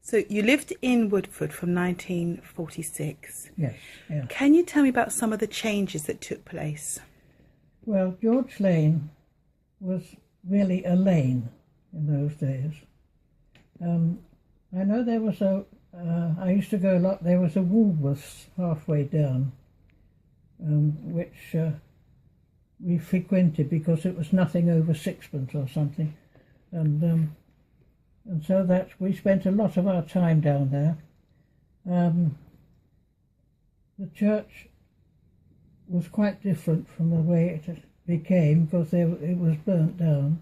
So you lived in Woodford from 1946. Yes, yeah. Can you tell me about some of the changes that took place? Well, George Lane was really a lane in those days. I know there was I used to go a lot, there was a Woolworths halfway down, which we frequented because it was nothing over sixpence or something. And so we spent a lot of our time down there. The church was quite different from the way it became because it was burnt down.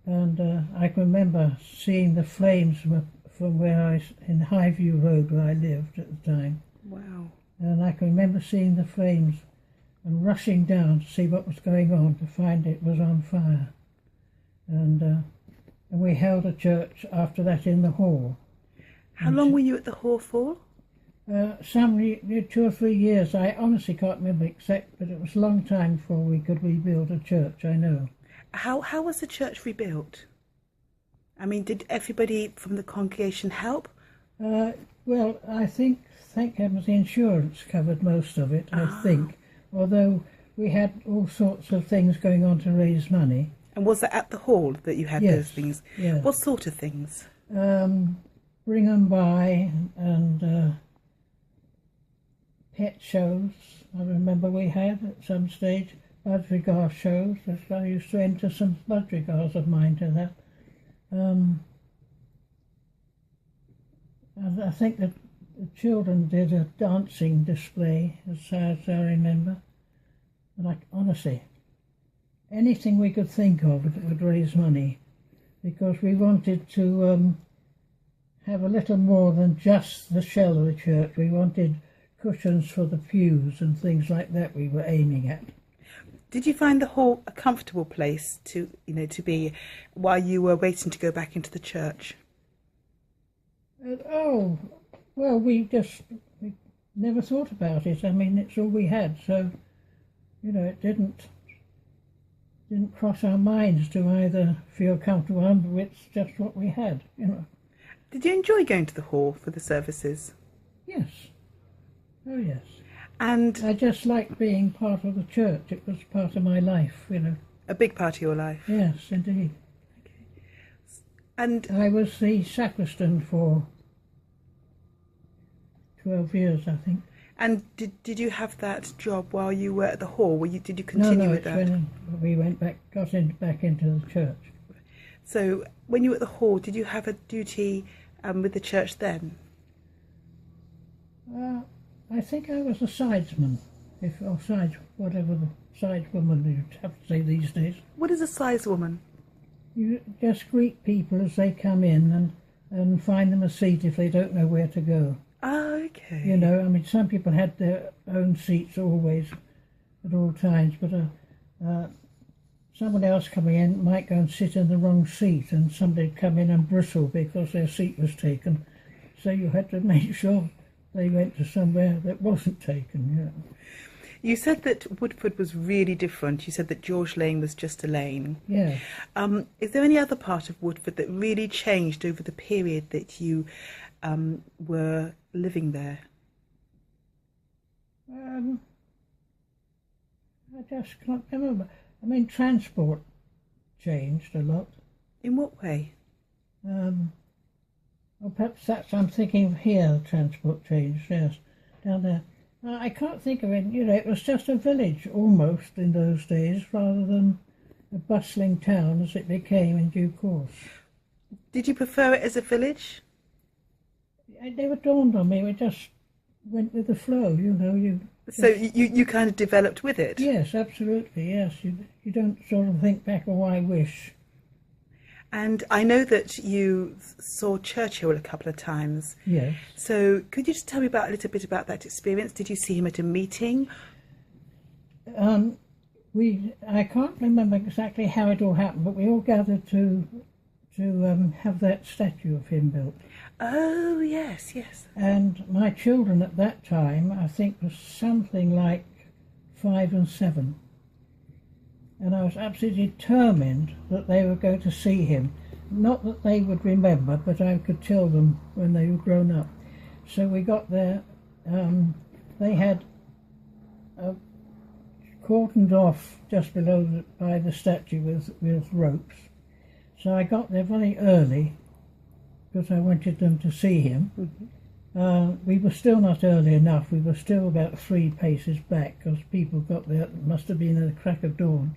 And I can remember seeing the flames from where in Highview Road where I lived at the time. Wow. And I can remember seeing the flames and rushing down to see what was going on to find it was on fire. And we held a church after that in the hall. How long were you at the hall for? 2 or 3 years. I honestly can't remember exact, but it was a long time before we could rebuild a church, I know. How was the church rebuilt? I mean, did everybody from the congregation help? Well, I think, thank heavens, the insurance covered most of it, I think. Although we had all sorts of things going on to raise money. And was it at the hall that you had those things? Yes. What sort of things? Bring 'em by and pet shows. I remember we had at some stage budgerigar shows. I used to enter some budgerigars of mine to that. And I think that the children did a dancing display, as far as I remember. And honestly, anything we could think of that would raise money, because we wanted to have a little more than just the shell of the church. We wanted cushions for the pews and things like that we were aiming at. Did you find the hall a comfortable place to be while you were waiting to go back into the church? Well, we never thought about it. I mean, it's all we had, so it didn't cross our minds to either feel comfortable or it's just what we had. Did you enjoy going to the hall for the services? Yes. Oh yes. And I just liked being part of the church. It was part of my life, A big part of your life? Yes, indeed. Okay. And I was the sacristan for 12 years, I think. And did you have that job while you were at the hall? Did you continue with that? No, we went back, back into the church. So when you were at the hall, did you have a duty with the church then? I think I was a sidesman, whatever the sideswoman you'd have to say these days. What is a sideswoman? You just greet people as they come in and find them a seat if they don't know where to go. Oh, okay. I mean, some people had their own seats always, at all times, but someone else coming in might go and sit in the wrong seat, and somebody'd come in and bristle because their seat was taken. So you had to make sure they went to somewhere that wasn't taken. You said that Woodford was really different. You said that George Lane was just a lane. Yeah. Is there any other part of Woodford that really changed over the period that you were living there? I just can't remember. I mean, transport changed a lot. In what way? Well, perhaps I'm thinking of here, transport changed, yes, down there. I can't think of it, it was just a village almost in those days rather than a bustling town as it became in due course. Did you prefer it as a village? It never dawned on me, we just went with the flow, So you kind of developed with it? Yes, absolutely, yes. You don't sort of think back, oh, I wish. And I know that you saw Churchill a couple of times. Yes. So could you just tell me a little bit about that experience? Did you see him at a meeting? I can't remember exactly how it all happened, but we all gathered to have that statue of him built. Oh, yes, yes. And my children at that time, I think, was something like 5 and 7. And I was absolutely determined that they were going to see him. not that they would remember, but I could tell them when they were grown up. So we got there, they had cordoned off just below by the statue with ropes. So I got there very early because I wanted them to see him. Mm-hmm. We were still not early enough. We were still about 3 paces back because people got there. It must have been at the crack of dawn.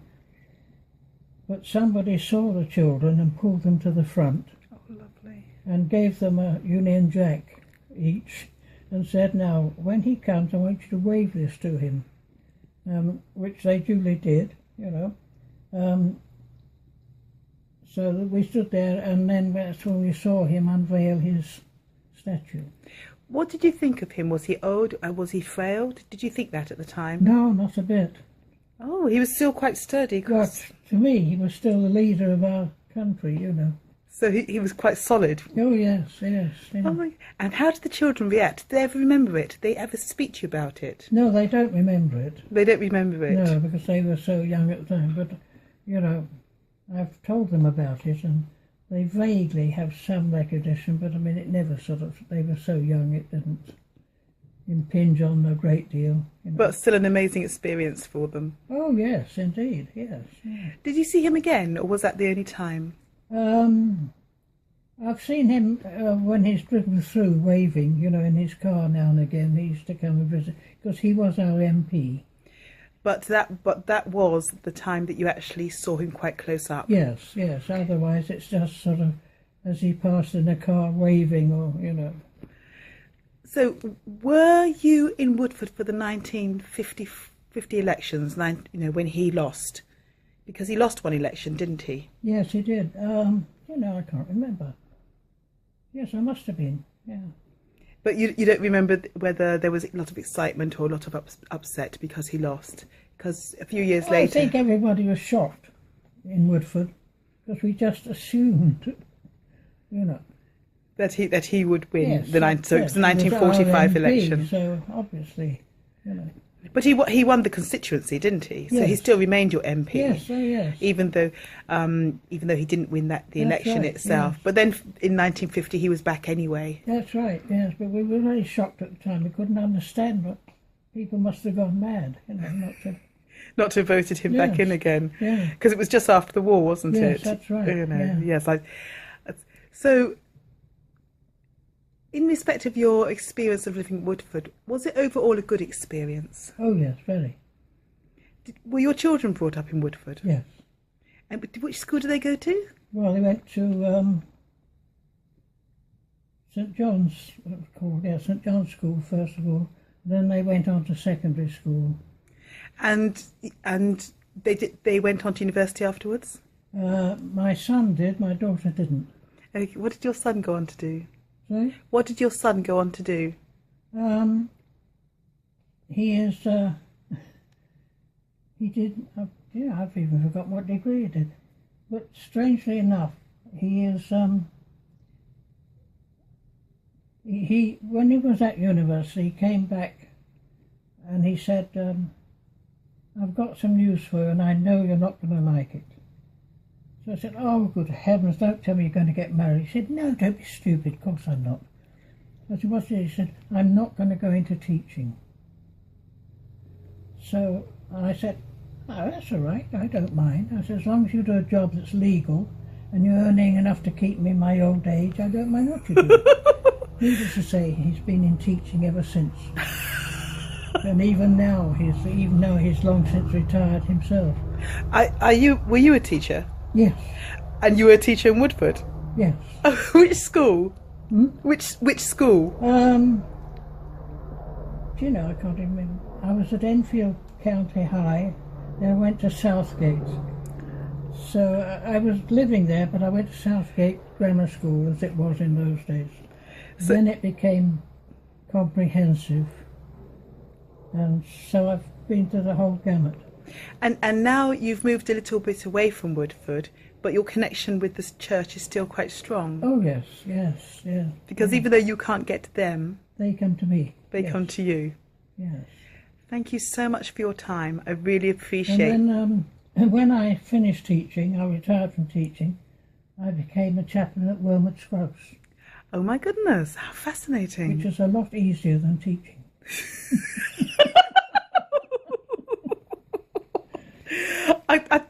But somebody saw the children and pulled them to the front. Oh, lovely. And gave them a Union Jack each and said, now, when he comes, I want you to wave this to him. Which they duly did, you know. So we stood there, and then that's when we saw him unveil his statue. What did you think of him? Was he old? Was he frail? Did you think that at the time? No, not a bit. Oh, he was still quite sturdy. But to me, he was still the leader of our country, you know. So he was quite solid. Oh, yes, yes. Yeah. Oh, and how did the children react? Did they ever remember it? Did they ever speak to you about it? No, they don't remember it. They don't remember it? No, because they were so young at the time. But, you know, I've told them about it, and they vaguely have some recognition, but, I mean, it never sort of... They were so young, it didn't impinge on a great deal. You know. But still an amazing experience for them. Oh, yes, indeed, yes. Yeah. Did you see him again, or was that the only time? I've seen him when he's driven through waving, you know, in his car now and again. He used to come and visit because he was our MP. But that was the time that you actually saw him quite close up. Yes, yes. Otherwise, it's just sort of as he passed in a car waving, or you know. So, were you in Woodford for the 1950 elections? You know, when he lost. Because he lost one election, didn't he? Yes, he did. You know, I can't remember. Yes, I must have been, yeah. But you don't remember whether there was a lot of excitement or a lot of upset because he lost? Because a few years later... I think everybody was shocked in Woodford because we just assumed, you know... That he would win. Yes, So it was the 1945 election. So, obviously, you know... But he won the constituency, didn't he? So yes. He still remained your MP. Yes, oh yes. Even though he didn't win the election right, itself. Yes. But then in 1950 he was back anyway. That's right, yes. But we were very shocked at the time. We couldn't understand what people must have gone mad, you know, not to have voted him back in again. Yeah. Because it was just after the war, wasn't it? Yes, that's right. You know, yeah. Yes. So, in respect of your experience of living in Woodford, was it overall a good experience? Oh, yes, very. Were your children brought up in Woodford? Yes. And which school did they go to? Well, they went to St John's, what was called, yeah, St John's School first of all. Then they went on to secondary school. And they went on to university afterwards? My son did, my daughter didn't. Okay, what did your son go on to do? Sorry? What did your son go on to do? He is, he did, I've even forgotten what degree he did. But strangely enough, he is, he when he was at university, he came back and he said, I've got some news for you and I know you're not going to like it. So I said, oh, good heavens, don't tell me you're going to get married. He said, no, don't be stupid, of course I'm not. I said, what's it? He said, I'm not going to go into teaching. So I said, oh, that's all right, I don't mind. I said, as long as you do a job that's legal and you're earning enough to keep me in my old age, I don't mind what you do. Needless to say, he's been in teaching ever since. And even now, he's long since retired himself. Were you a teacher? Yes. And you were a teacher in Woodford? Yes. Which school? Hmm? Which school? Do you know, I can't even remember. I was at Enfield County High, then I went to Southgate. So I was living there, but I went to Southgate Grammar School, as it was in those days. So, then it became comprehensive, and so I've been to the whole gamut. And now you've moved a little bit away from Woodford, but your connection with this church is still quite strong. Oh yes, yes, yes. Because even though you can't get to them, they come to me. They come to you. Yes. Thank you so much for your time. I really appreciate. And then when I finished teaching, I retired from teaching. I became a chaplain at Woolworths Scrubs, Oh my goodness, how fascinating. which is a lot easier than teaching. I,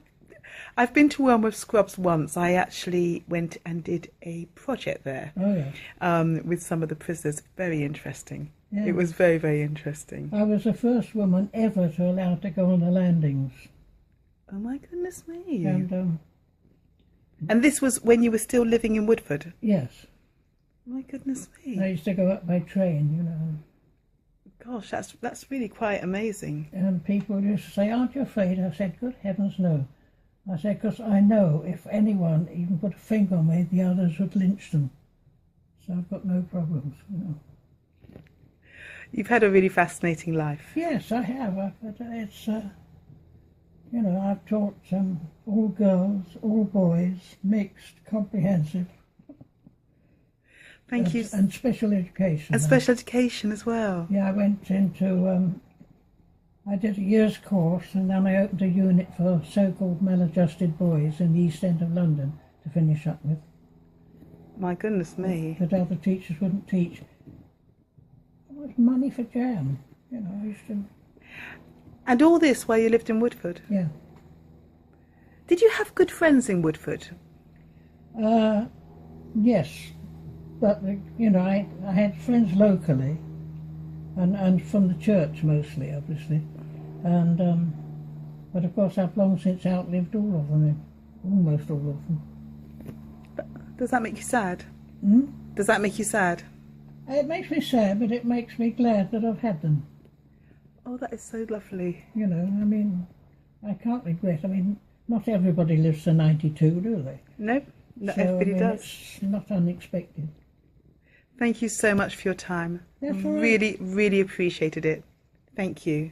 I've been to Wormwood Scrubs once. I actually went and did a project there Oh, yes. with some of the prisoners. Very interesting. Yeah. It was very, very interesting. I was the first woman ever to allow to go on the landings. Oh my goodness me. And, this was when you were still living in Woodford? yes, My goodness me. I used to go up by train, you know. Gosh, that's really quite amazing. And people used to say, aren't you afraid? I said, good heavens, no. I said, because I know if anyone even put a finger on me, the others would lynch them. So I've got no problems, you know. You've had a really fascinating life. Yes, I have. But it's, you know, I've taught all girls, all boys, mixed, comprehensive. Thank you. And special education. And special education as well. Yeah, I went into, I did a year's course and then I opened a unit for so-called maladjusted boys in the East End of London to finish up with. My goodness me. That other teachers wouldn't teach. It was money for jam, you know, I used to, And all this while you lived in Woodford? yeah. Did you have good friends in Woodford? Yes, but, you know, I had friends locally and from the church mostly, obviously. And, but of course I've long since outlived all of them, almost all of them. Does that make you sad? Hmm? Does that make you sad? It makes me sad, but it makes me glad that I've had them. Oh, that is so lovely. You know, I mean, I can't regret. I mean, not everybody lives to 92, do they? No, not So, everybody I mean, does. It's not unexpected. Thank you so much for your time. That's all right. Really, really appreciated it. Thank you.